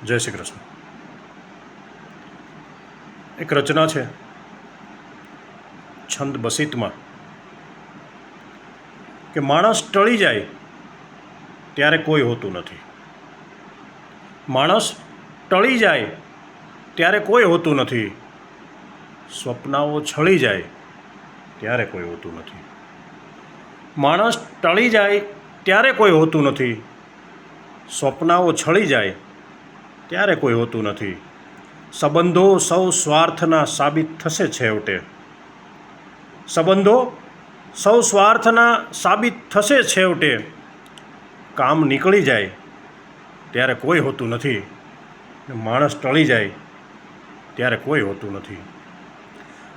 જય શ્રી કૃષ્ણ. એક રચના છે છંદ બસિતમાં કે માણસ ટળી જાય ત્યારે કોઈ હોતું નથી. માણસ ટળી જાય ત્યારે કોઈ હોતું નથી. સ્વપ્નાઓ છળી જાય ત્યારે કોઈ હોતું નથી. માણસ ટળી જાય ત્યારે કોઈ હોતું નથી. સ્વપ્નાઓ છળી જાય ત્યારે કોઈ હોતું નથી. સંબંધો સૌ સ્વાર્થના સાબિત થશે છેવટે. સંબંધો સૌ સ્વાર્થના સાબિત થશે છેવટે. કામ નીકળી જાય ત્યારે કોઈ હોતું નથી. માણસ ટળી જાય ત્યારે કોઈ હોતું નથી.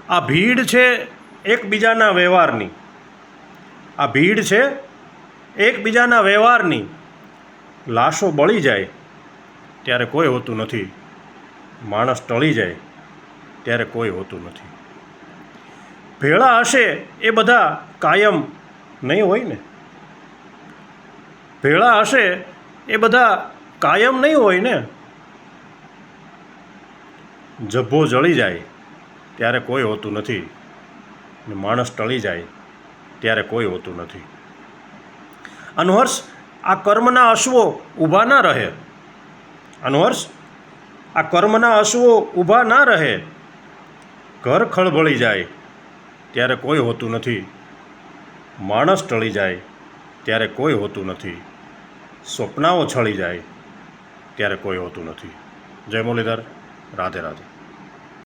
આ ભીડ છે એકબીજાના વ્યવહારની. આ ભીડ છે એકબીજાના વ્યવહારની. લાશો બળી જાય ત્યારે કોઈ હોતું નથી. માણસ ટળી જાય ત્યારે કોઈ હોતું નથી. ભેળા હશે એ બધા કાયમ નહીં હોય ને. ભેળા હશે એ બધા કાયમ નહીં હોય ને. જભ્ભો જળી જાય ત્યારે કોઈ હોતું નથી. ને માણસ ટળી જાય ત્યારે કોઈ હોતું નથી. અનહર્ષ આ કર્મના અશ્વો ઊભા ના રહે. અનહર્ષ આ કર્મના અશ્વો ઊભા ના રહે. ઘર ખળભળી જાય ત્યારે કોઈ હોતું નથી. માણસ ટળી જાય ત્યારે કોઈ હોતું નથી. સ્વપ્નાઓ છળી જાય ત્યારે કોઈ હોતું નથી. જય મુરલીધર. રાધે રાધે.